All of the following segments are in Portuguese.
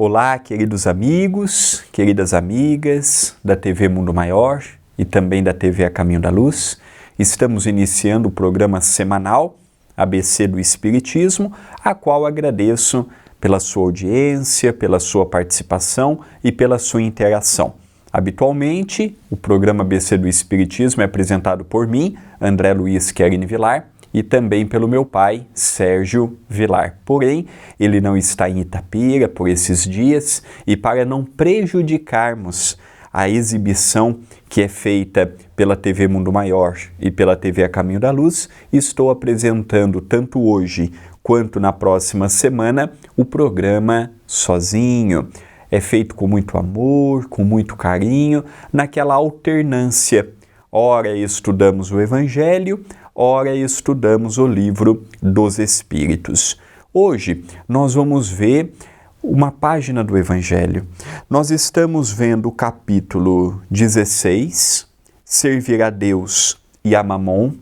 Olá, queridos amigos, queridas amigas da TV Mundo Maior e também da TV A Caminho da Luz. Estamos iniciando o programa semanal ABC do Espiritismo, a qual agradeço pela sua audiência, pela sua participação e pela sua interação. Habitualmente, o programa ABC do Espiritismo é apresentado por mim, André Luiz Querini Vilar, e também pelo meu pai, Sérgio Vilar. Porém, ele não está em Itapira por esses dias e para não prejudicarmos a exibição que é feita pela TV Mundo Maior e pela TV A Caminho da Luz, estou apresentando tanto hoje quanto na próxima semana o programa sozinho. É feito com muito amor, com muito carinho, naquela alternância. Ora estudamos o Evangelho, ora estudamos o Livro dos Espíritos. Hoje nós vamos ver uma página do Evangelho. Nós estamos vendo o capítulo 16, Servir a Deus e a Mamon,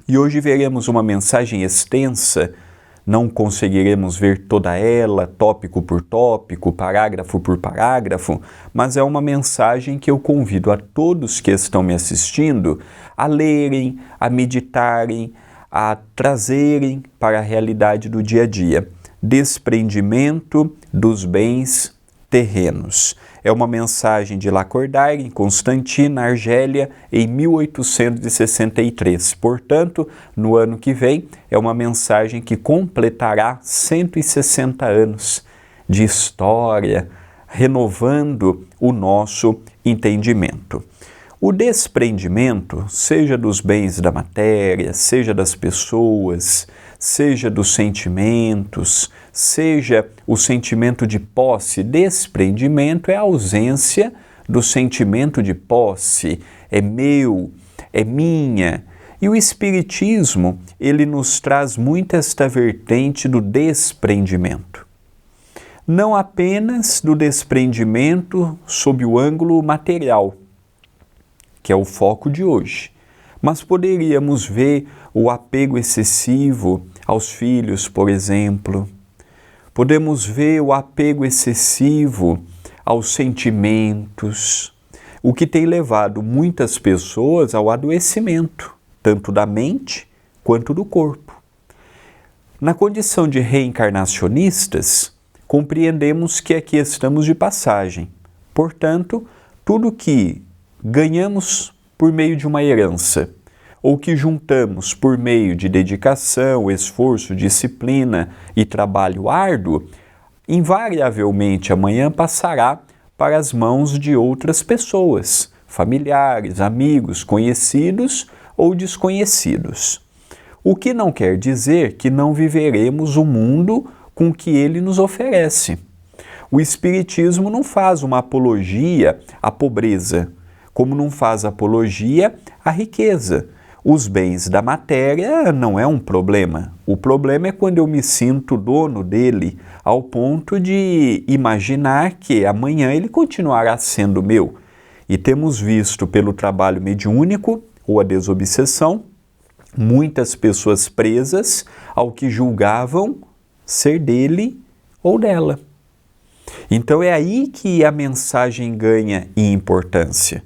e hoje veremos uma mensagem extensa. Não conseguiremos ver toda ela, tópico por tópico, parágrafo por parágrafo, mas é uma mensagem que eu convido a todos que estão me assistindo a lerem, a meditarem, a trazerem para a realidade do dia a dia. Desprendimento dos bens terrenos. É uma mensagem de Lacordaire, em Constantine, Argélia, em 1863. Portanto, no ano que vem, é uma mensagem que completará 160 anos de história, renovando o nosso entendimento. O desprendimento, seja dos bens da matéria, seja das pessoas, seja dos sentimentos, seja o sentimento de posse, desprendimento é a ausência do sentimento de posse, é meu, é minha. E o Espiritismo, ele nos traz muito esta vertente do desprendimento. Não apenas do desprendimento sob o ângulo material, que é o foco de hoje, mas poderíamos ver o apego excessivo aos filhos, por exemplo. Podemos ver o apego excessivo aos sentimentos, o que tem levado muitas pessoas ao adoecimento, tanto da mente quanto do corpo. Na condição de reencarnacionistas, compreendemos que aqui estamos de passagem. Portanto, tudo que ganhamos por meio de uma herança, ou que juntamos por meio de dedicação, esforço, disciplina e trabalho árduo, invariavelmente amanhã passará para as mãos de outras pessoas, familiares, amigos, conhecidos ou desconhecidos. O que não quer dizer que não viveremos o mundo com que ele nos oferece. O Espiritismo não faz uma apologia à pobreza, como não faz apologia à riqueza. Os bens da matéria não é um problema. O problema é quando eu me sinto dono dele, ao ponto de imaginar que amanhã ele continuará sendo meu. E temos visto pelo trabalho mediúnico, ou a desobsessão, muitas pessoas presas ao que julgavam ser dele ou dela. Então é aí que a mensagem ganha em importância.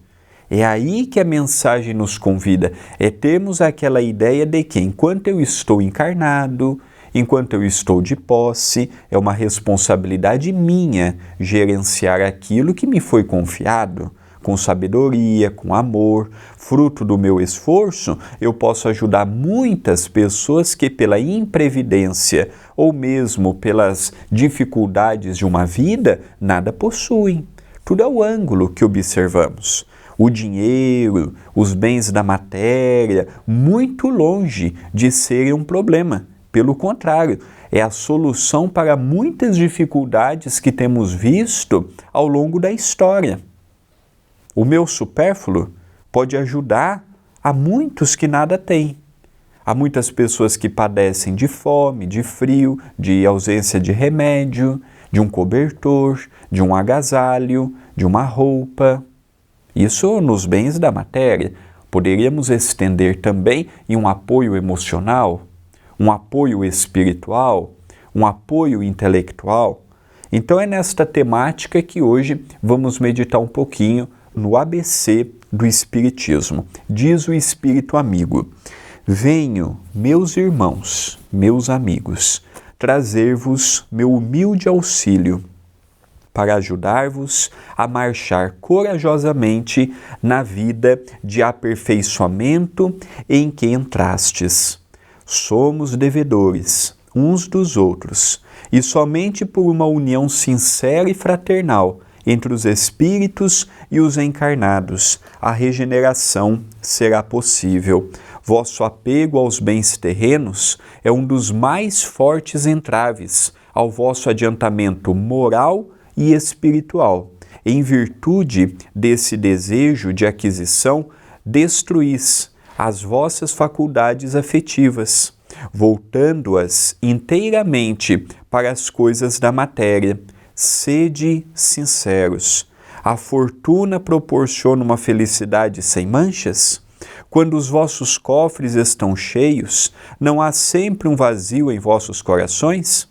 É aí que a mensagem nos convida, é termos aquela ideia de que enquanto eu estou encarnado, enquanto eu estou de posse, é uma responsabilidade minha gerenciar aquilo que me foi confiado, com sabedoria, com amor, fruto do meu esforço, eu posso ajudar muitas pessoas que pela imprevidência ou mesmo pelas dificuldades de uma vida, nada possuem. Tudo é o ângulo que observamos. O dinheiro, os bens da matéria, muito longe de serem um problema. Pelo contrário, é a solução para muitas dificuldades que temos visto ao longo da história. O meu supérfluo pode ajudar a muitos que nada têm. Há muitas pessoas que padecem de fome, de frio, de ausência de remédio, de um cobertor, de um agasalho, de uma roupa. Isso nos bens da matéria. Poderíamos estender também em um apoio emocional, um apoio espiritual, um apoio intelectual. Então é nesta temática que hoje vamos meditar um pouquinho no ABC do Espiritismo. Diz o Espírito Amigo: venho, meus irmãos, meus amigos, trazer-vos meu humilde auxílio para ajudar-vos a marchar corajosamente na vida de aperfeiçoamento em que entrastes. Somos devedores uns dos outros, e somente por uma união sincera e fraternal entre os espíritos e os encarnados a regeneração será possível. Vosso apego aos bens terrenos é um dos mais fortes entraves ao vosso adiantamento moral e espiritual. Em virtude desse desejo de aquisição, destruís as vossas faculdades afetivas, voltando-as inteiramente para as coisas da matéria. Sede sinceros. A fortuna proporciona uma felicidade sem manchas? Quando os vossos cofres estão cheios, não há sempre um vazio em vossos corações?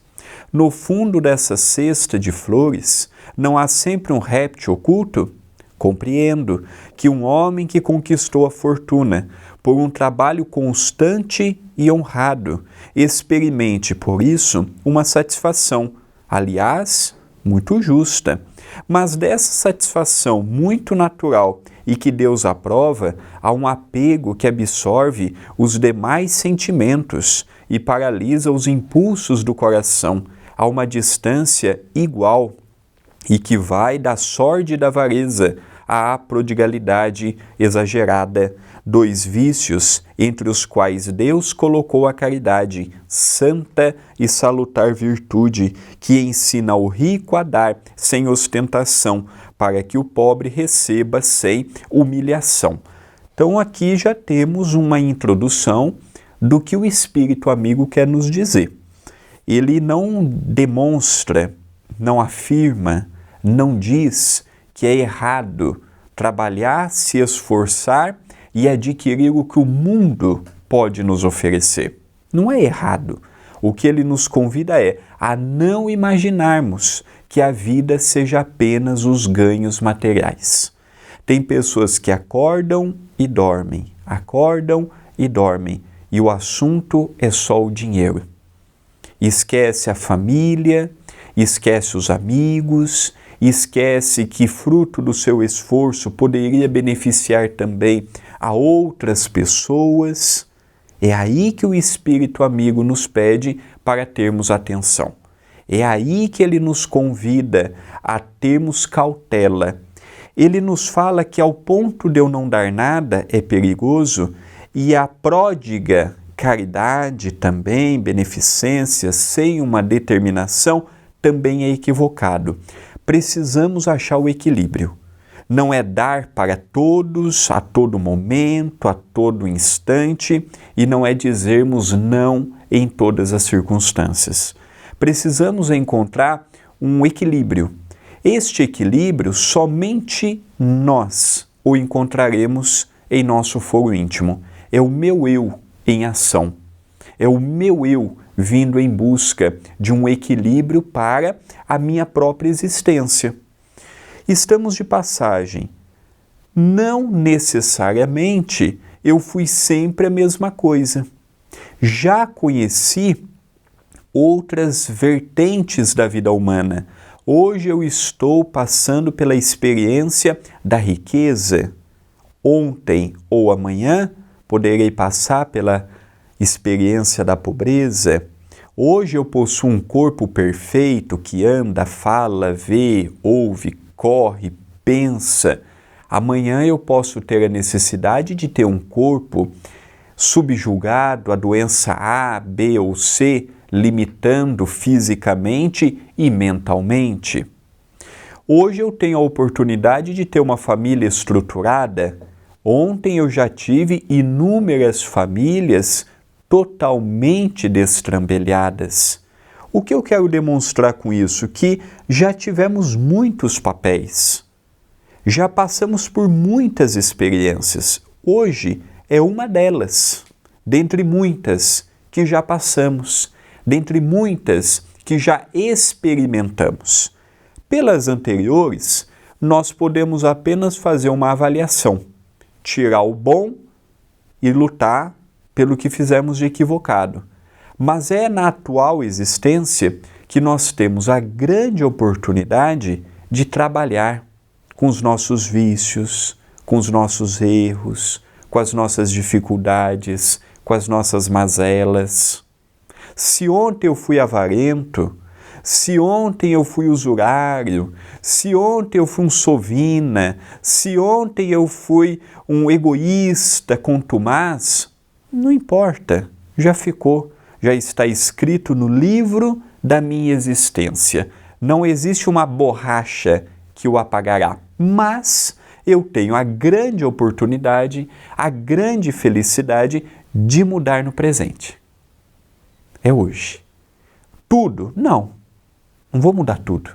No fundo dessa cesta de flores, não há sempre um réptil oculto? Compreendo que um homem que conquistou a fortuna por um trabalho constante e honrado experimente, por isso, uma satisfação, aliás, muito justa. Mas dessa satisfação muito natural e que Deus aprova, há um apego que absorve os demais sentimentos e paralisa os impulsos do coração a uma distância igual e que vai da sórdida avareza à prodigalidade exagerada, dois vícios entre os quais Deus colocou a caridade, santa e salutar virtude, que ensina o rico a dar sem ostentação, para que o pobre receba sem humilhação. Então aqui já temos uma introdução do que o Espírito Amigo quer nos dizer. Ele não demonstra, não afirma, não diz que é errado trabalhar, se esforçar e adquirir o que o mundo pode nos oferecer. Não é errado. O que ele nos convida é a não imaginarmos que a vida seja apenas os ganhos materiais. Tem pessoas que acordam e dormem, e o assunto é só o dinheiro. Esquece a família, esquece os amigos, esquece que fruto do seu esforço poderia beneficiar também a outras pessoas. É aí que o Espírito Amigo nos pede para termos atenção. É aí que ele nos convida a termos cautela. Ele nos fala que ao ponto de eu não dar nada é perigoso, e a pródiga caridade também, beneficência, sem uma determinação, também é equivocado. Precisamos achar o equilíbrio. Não é dar para todos, a todo momento, a todo instante, e não é dizermos não em todas as circunstâncias. Precisamos encontrar um equilíbrio. Este equilíbrio somente nós o encontraremos em nosso foro íntimo. É o meu eu em ação. É o meu eu vindo em busca de um equilíbrio para a minha própria existência. Estamos de passagem. Não necessariamente eu fui sempre a mesma coisa. Já conheci outras vertentes da vida humana. Hoje eu estou passando pela experiência da riqueza. Ontem ou amanhã poderei passar pela experiência da pobreza. Hoje eu possuo um corpo perfeito que anda, fala, vê, ouve, corre, pensa. Amanhã eu posso ter a necessidade de ter um corpo subjugado à doença A, B ou C, limitando fisicamente e mentalmente. Hoje eu tenho a oportunidade de ter uma família estruturada. Ontem eu já tive inúmeras famílias totalmente destrambelhadas. O que eu quero demonstrar com isso? Que já tivemos muitos papéis, já passamos por muitas experiências. Hoje é uma delas, dentre muitas que já passamos, dentre muitas que já experimentamos. Pelas anteriores, nós podemos apenas fazer uma avaliação, tirar o bom e lutar pelo que fizemos de equivocado. Mas é na atual existência que nós temos a grande oportunidade de trabalhar com os nossos vícios, com os nossos erros, com as nossas dificuldades, com as nossas mazelas. Se ontem eu fui avarento, se ontem eu fui usurário, se ontem eu fui um sovina, se ontem eu fui um egoísta, contumaz, não importa, já ficou, já está escrito no livro da minha existência. Não existe uma borracha que o apagará, mas eu tenho a grande oportunidade, a grande felicidade de mudar no presente. É hoje. Tudo? Não vou mudar tudo.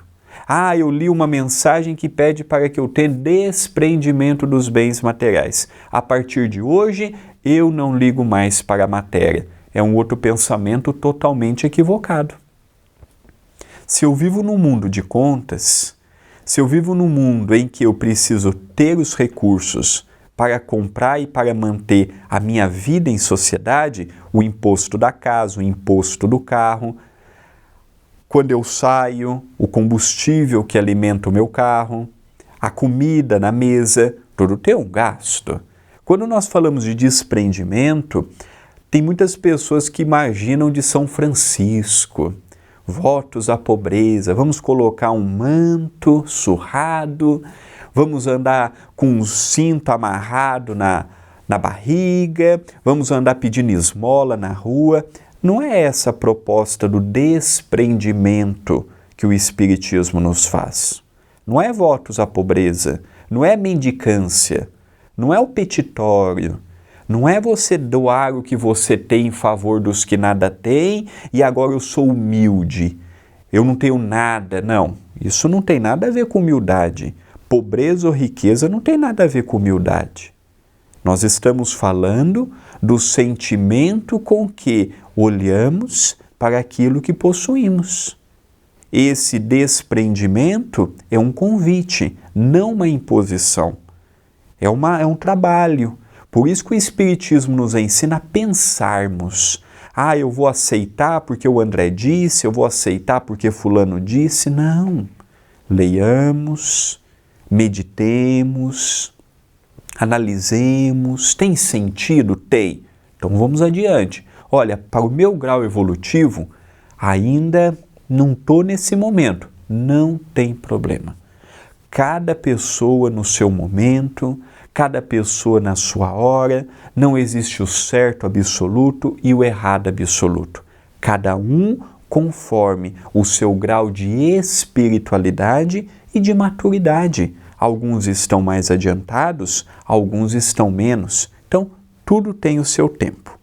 Eu li uma mensagem que pede para que eu tenha desprendimento dos bens materiais. A partir de hoje, eu não ligo mais para a matéria. É um outro pensamento totalmente equivocado. Se eu vivo num mundo de contas, se eu vivo num mundo em que eu preciso ter os recursos para comprar e para manter a minha vida em sociedade, o imposto da casa, o imposto do carro, quando eu saio, o combustível que alimenta o meu carro, a comida na mesa, tudo tem um gasto. Quando nós falamos de desprendimento, tem muitas pessoas que imaginam de São Francisco, votos à pobreza, vamos colocar um manto surrado, vamos andar com um cinto amarrado na barriga, vamos andar pedindo esmola na rua. Não é essa a proposta do desprendimento que o Espiritismo nos faz. Não é votos à pobreza, não é mendicância, não é o petitório, não é você doar o que você tem em favor dos que nada têm e agora eu sou humilde, eu não tenho nada. Não, isso não tem nada a ver com humildade. Pobreza ou riqueza não tem nada a ver com humildade. Nós estamos falando do sentimento com que olhamos para aquilo que possuímos. Esse desprendimento é um convite, não uma imposição. É um trabalho. Por isso que o Espiritismo nos ensina a pensarmos. Eu vou aceitar porque o André disse, eu vou aceitar porque fulano disse. Não. Leiamos, meditemos, analisemos. Tem sentido? Tem. Então vamos adiante. Olha, para o meu grau evolutivo, ainda não estou nesse momento. Não tem problema. Cada pessoa no seu momento, cada pessoa na sua hora, não existe o certo absoluto e o errado absoluto. Cada um conforme o seu grau de espiritualidade e de maturidade. Alguns estão mais adiantados, alguns estão menos. Então, tudo tem o seu tempo.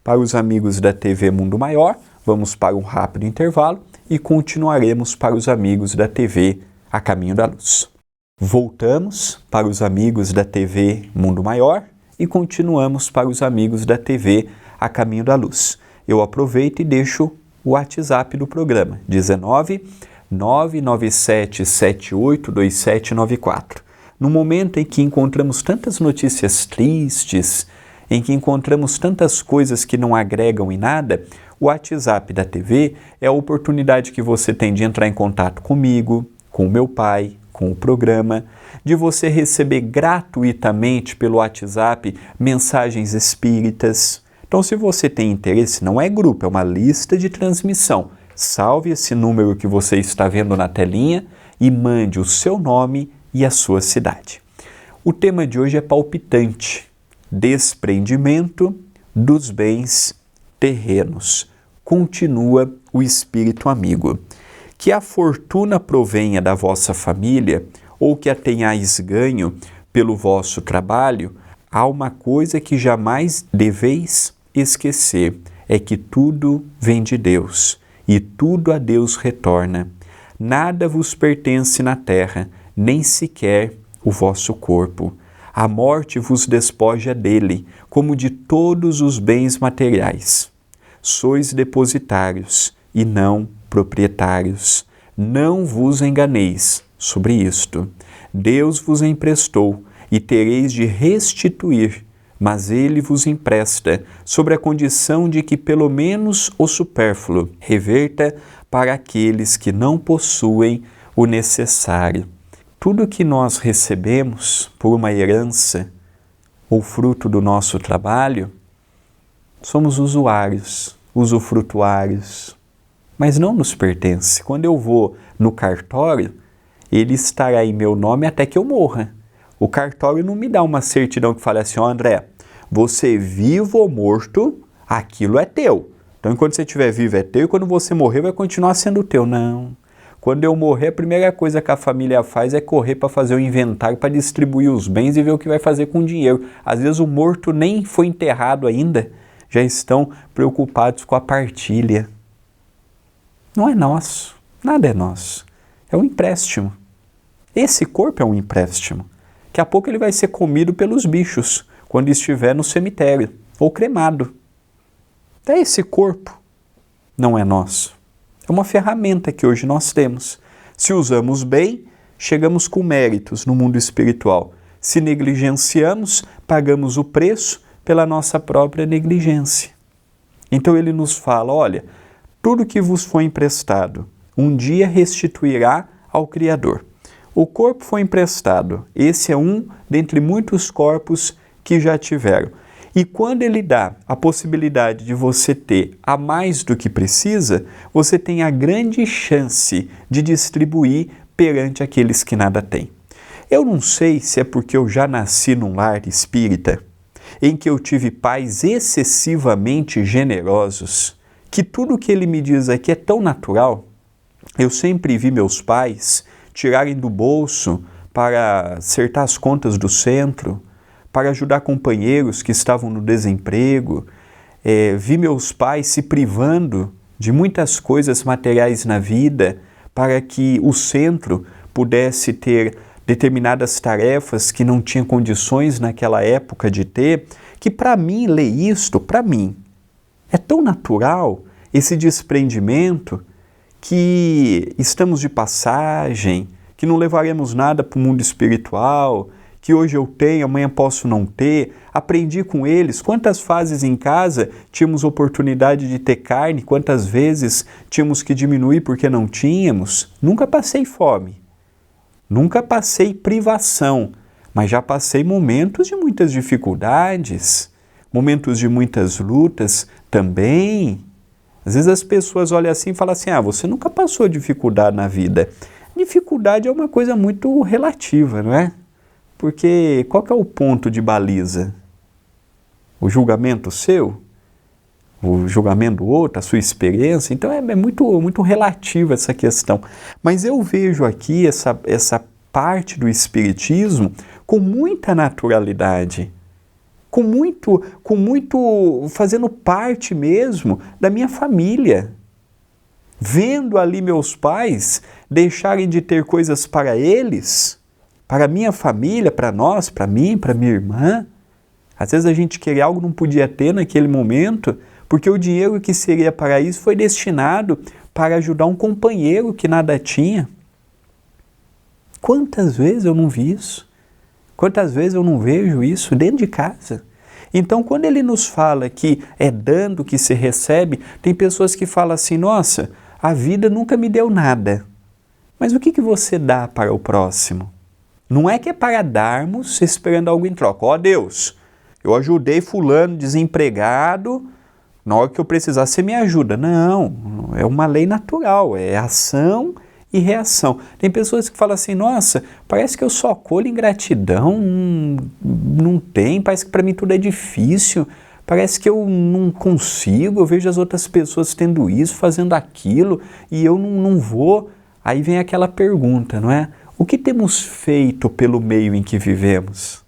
Para os amigos da TV Mundo Maior, vamos para um rápido intervalo e continuaremos para os amigos da TV A Caminho da Luz. Voltamos para os amigos da TV Mundo Maior e continuamos para os amigos da TV A Caminho da Luz. Eu aproveito e deixo o WhatsApp do programa, 19 997 782794. No momento em que encontramos tantas notícias tristes, em que encontramos tantas coisas que não agregam em nada, o WhatsApp da TV é a oportunidade que você tem de entrar em contato comigo, com o meu pai, com o programa, de você receber gratuitamente pelo WhatsApp mensagens espíritas. Então, se você tem interesse, não é grupo, é uma lista de transmissão. Salve esse número que você está vendo na telinha e mande o seu nome e a sua cidade. O tema de hoje é palpitante: desprendimento dos bens terrenos. Continua o Espírito amigo. Que a fortuna provenha da vossa família ou que a tenhais ganho pelo vosso trabalho, há uma coisa que jamais deveis esquecer, é que tudo vem de Deus e tudo a Deus retorna. Nada vos pertence na terra, nem sequer o vosso corpo. A morte vos despoja dele, como de todos os bens materiais. Sois depositários e não proprietários. Não vos enganeis sobre isto. Deus vos emprestou e tereis de restituir, mas ele vos empresta, sobre a condição de que pelo menos o supérfluo reverta para aqueles que não possuem o necessário. Tudo que nós recebemos por uma herança ou fruto do nosso trabalho, somos usuários, usufrutuários, mas não nos pertence. Quando eu vou no cartório, ele estará em meu nome até que eu morra. O cartório não me dá uma certidão que fale assim, ó André, você vivo ou morto, aquilo é teu. Então, enquanto você estiver vivo é teu, e quando você morrer vai continuar sendo teu. Não. Quando eu morrer, a primeira coisa que a família faz é correr para fazer o inventário, para distribuir os bens e ver o que vai fazer com o dinheiro. Às vezes o morto nem foi enterrado ainda, já estão preocupados com a partilha. Não é nosso, nada é nosso. É um empréstimo. Esse corpo é um empréstimo. Daqui a pouco ele vai ser comido pelos bichos, quando estiver no cemitério, ou cremado. Até esse corpo não é nosso. É uma ferramenta que hoje nós temos. Se usamos bem, chegamos com méritos no mundo espiritual. Se negligenciamos, pagamos o preço pela nossa própria negligência. Então ele nos fala, olha, tudo que vos foi emprestado, um dia restituirá ao Criador. O corpo foi emprestado, esse é um dentre muitos corpos que já tiveram. E quando ele dá a possibilidade de você ter a mais do que precisa, você tem a grande chance de distribuir perante aqueles que nada têm. Eu não sei se é porque eu já nasci num lar espírita, em que eu tive pais excessivamente generosos, que tudo que ele me diz aqui é tão natural. Eu sempre vi meus pais tirarem do bolso para acertar as contas do centro, para ajudar companheiros que estavam no desemprego. Vi meus pais se privando de muitas coisas materiais na vida para que o centro pudesse ter determinadas tarefas que não tinha condições naquela época de ter, que para mim, ler isto, para mim, é tão natural esse desprendimento que estamos de passagem, que não levaremos nada para o mundo espiritual, que hoje eu tenho, amanhã posso não ter. Aprendi com eles quantas fases em casa tínhamos oportunidade de ter carne, quantas vezes tínhamos que diminuir porque não tínhamos. Nunca passei fome, nunca passei privação, mas já passei momentos de muitas dificuldades, momentos de muitas lutas também. Às vezes as pessoas olham assim e falam assim, você nunca passou dificuldade na vida. Dificuldade é uma coisa muito relativa, não é? Porque qual que é o ponto de baliza? O julgamento seu? O julgamento do outro? A sua experiência? Então é muito relativa essa questão. Mas eu vejo aqui essa parte do Espiritismo com muita naturalidade, com muito fazendo parte mesmo da minha família. Vendo ali meus pais deixarem de ter coisas para eles, para a minha família, para nós, para mim, para minha irmã. Às vezes a gente queria algo que não podia ter naquele momento, porque o dinheiro que seria para isso foi destinado para ajudar um companheiro que nada tinha. Quantas vezes eu não vi isso? Quantas vezes eu não vejo isso dentro de casa? Então, quando ele nos fala que é dando que se recebe, tem pessoas que falam assim, nossa, a vida nunca me deu nada. Mas o que você dá para o próximo? Não é que é para darmos esperando algo em troca. Ó Deus, eu ajudei fulano desempregado, na hora que eu precisar você me ajuda. Não, é uma lei natural, é ação e reação. Tem pessoas que falam assim, nossa, parece que eu só colho ingratidão, não tem, parece que para mim tudo é difícil, parece que eu não consigo, eu vejo as outras pessoas tendo isso, fazendo aquilo, e eu não vou. Aí vem aquela pergunta, não é? O que temos feito pelo meio em que vivemos?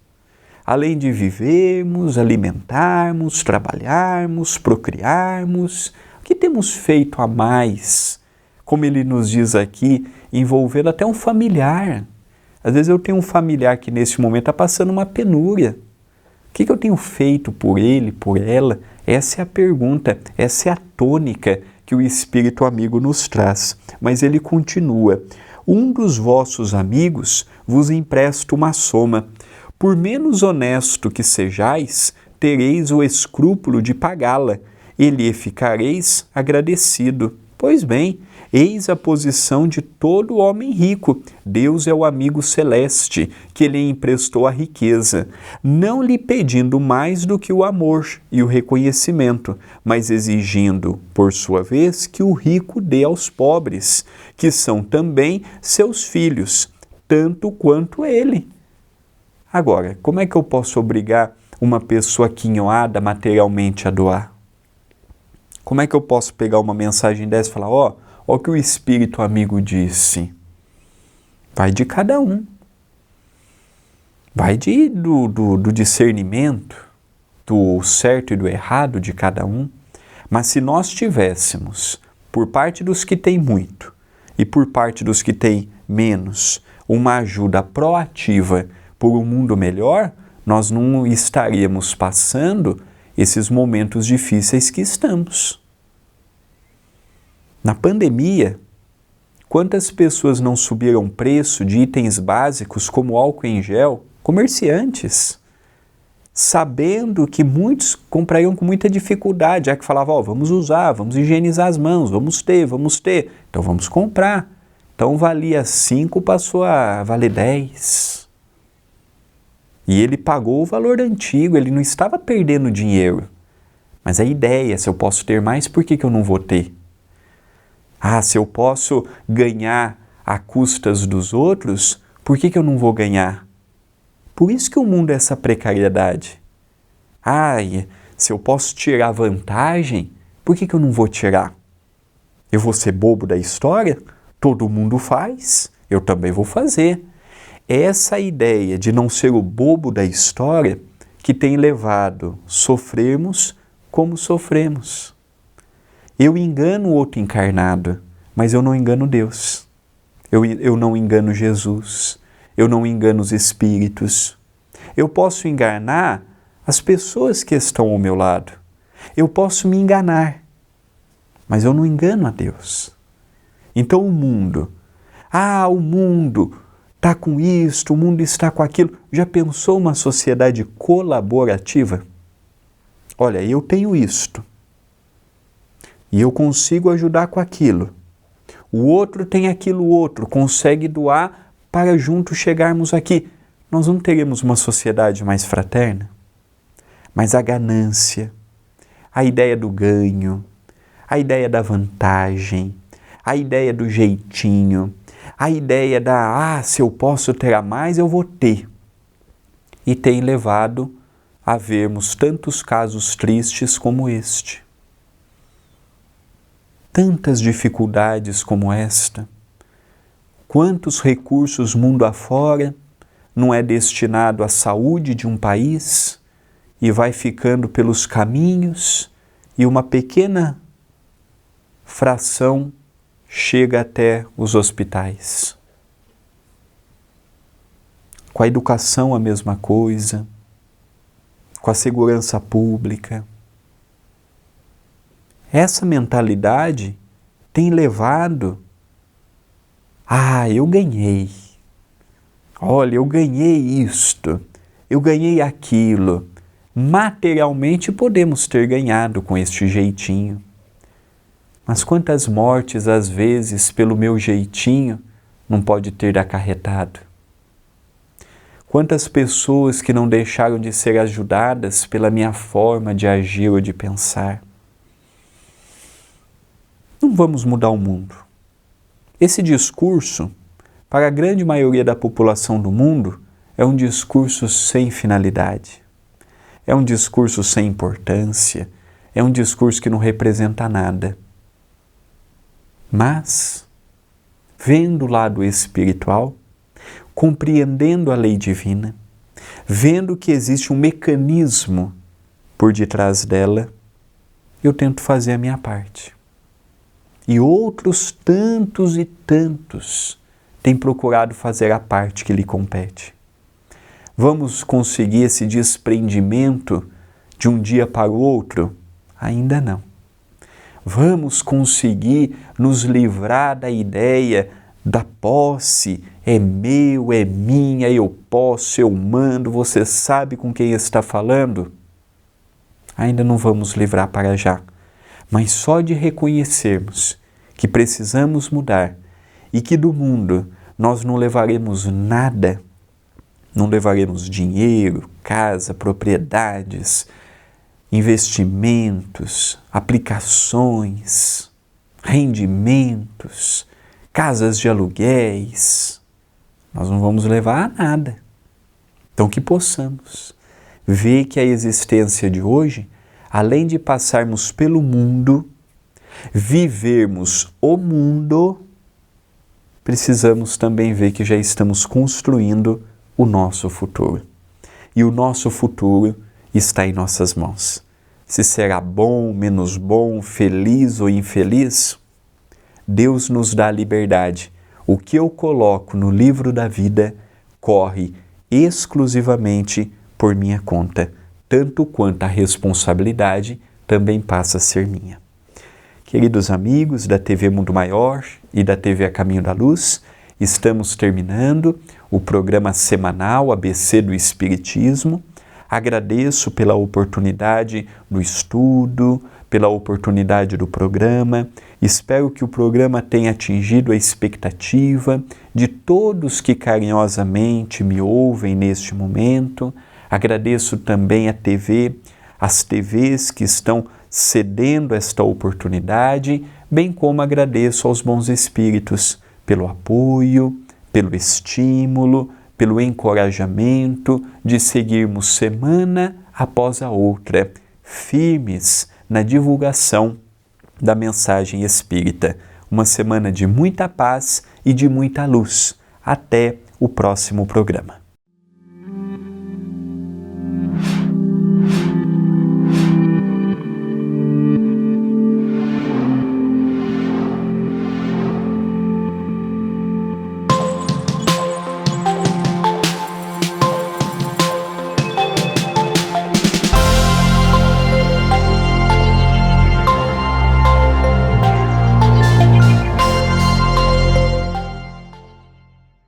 Além de vivermos, alimentarmos, trabalharmos, procriarmos, o que temos feito a mais? Como ele nos diz aqui, envolvendo até um familiar. Às vezes eu tenho um familiar que nesse momento está passando uma penúria. O que eu tenho feito por ele, por ela? Essa é a pergunta, essa é a tônica que o Espírito amigo nos traz. Mas ele continua: um dos vossos amigos vos empresta uma soma. Por menos honesto que sejais, tereis o escrúpulo de pagá-la, e lhe ficareis agradecido. Pois bem, eis a posição de todo homem rico. Deus é o amigo celeste, que lhe emprestou a riqueza, não lhe pedindo mais do que o amor e o reconhecimento, mas exigindo, por sua vez, que o rico dê aos pobres, que são também seus filhos, tanto quanto ele. Agora, como é que eu posso obrigar uma pessoa aquinhoada materialmente a doar? Como é que eu posso pegar uma mensagem dessa e falar, ó o que o Espírito amigo disse? Vai de cada um. Vai do discernimento, do certo e do errado de cada um. Mas se nós tivéssemos, por parte dos que têm muito e por parte dos que têm menos, uma ajuda proativa por um mundo melhor, nós não estaríamos passando esses momentos difíceis que estamos. Na pandemia, quantas pessoas não subiram o preço de itens básicos como álcool em gel? Comerciantes, sabendo que muitos comprariam com muita dificuldade, já que falavam, vamos usar, vamos higienizar as mãos, vamos ter, então vamos comprar. Então valia 5, passou a valer 10. E ele pagou o valor antigo, ele não estava perdendo dinheiro. Mas a ideia, se eu posso ter mais, por que eu não vou ter? Se eu posso ganhar a custas dos outros, por que eu não vou ganhar? Por isso que o mundo é essa precariedade. Se eu posso tirar vantagem, por que eu não vou tirar? Eu vou ser bobo da história? Todo mundo faz, eu também vou fazer. Essa ideia de não ser o bobo da história que tem levado a sofrermos como sofremos. Eu engano o outro encarnado, mas eu não engano Deus. Eu não engano Jesus. Eu não engano os espíritos. Eu posso enganar as pessoas que estão ao meu lado. Eu posso me enganar, mas eu não engano a Deus. Então o mundo está com isto, o mundo está com aquilo. Já pensou uma sociedade colaborativa? Olha, eu tenho isto e eu consigo ajudar com aquilo. O outro tem aquilo outro, consegue doar para juntos chegarmos aqui. Nós não teremos uma sociedade mais fraterna? Mas a ganância, a ideia do ganho, a ideia da vantagem, a ideia do jeitinho, a ideia se eu posso ter a mais, eu vou ter. E tem levado a vermos tantos casos tristes como este. Tantas dificuldades como esta. Quantos recursos mundo afora não é destinado à saúde de um país e vai ficando pelos caminhos e uma pequena fração chega até os hospitais. Com a educação a mesma coisa, com a segurança pública. Essa mentalidade tem levado eu ganhei. Olha, eu ganhei isto, eu ganhei aquilo. Materialmente podemos ter ganhado com este jeitinho. Mas quantas mortes, às vezes, pelo meu jeitinho, não pode ter acarretado? Quantas pessoas que não deixaram de ser ajudadas pela minha forma de agir ou de pensar? Não vamos mudar o mundo. Esse discurso, para a grande maioria da população do mundo, é um discurso sem finalidade. É um discurso sem importância. É um discurso que não representa nada. Mas, vendo o lado espiritual, compreendendo a lei divina, vendo que existe um mecanismo por detrás dela, eu tento fazer a minha parte. E outros tantos e tantos têm procurado fazer a parte que lhe compete. Vamos conseguir esse desprendimento de um dia para o outro? Ainda não. vamos conseguir nos livrar da ideia da posse, é meu, é minha, eu posso, eu mando, você sabe com quem está falando? Ainda não vamos livrar para já, mas só de reconhecermos que precisamos mudar e que do mundo nós não levaremos nada, não levaremos dinheiro, casa, propriedades, investimentos, aplicações, rendimentos, casas de aluguéis, nós não vamos levar a nada. Então que possamos ver que a existência de hoje, além de passarmos pelo mundo, vivermos o mundo, precisamos também ver que já estamos construindo o nosso futuro. E o nosso futuro está em nossas mãos. Se será bom, menos bom, feliz ou infeliz, Deus nos dá a liberdade. O que eu coloco no livro da vida corre exclusivamente por minha conta, tanto quanto a responsabilidade também passa a ser minha. Queridos amigos da TV Mundo Maior e da TV A Caminho da Luz, estamos terminando o programa semanal ABC do Espiritismo. Agradeço pela oportunidade do estudo, pela oportunidade do programa. Espero que o programa tenha atingido a expectativa de todos que carinhosamente me ouvem neste momento. Agradeço também as TVs que estão cedendo esta oportunidade, bem como agradeço aos bons espíritos pelo apoio, pelo estímulo, pelo encorajamento de seguirmos semana após a outra, firmes na divulgação da mensagem espírita. Uma semana de muita paz e de muita luz. Até o próximo programa.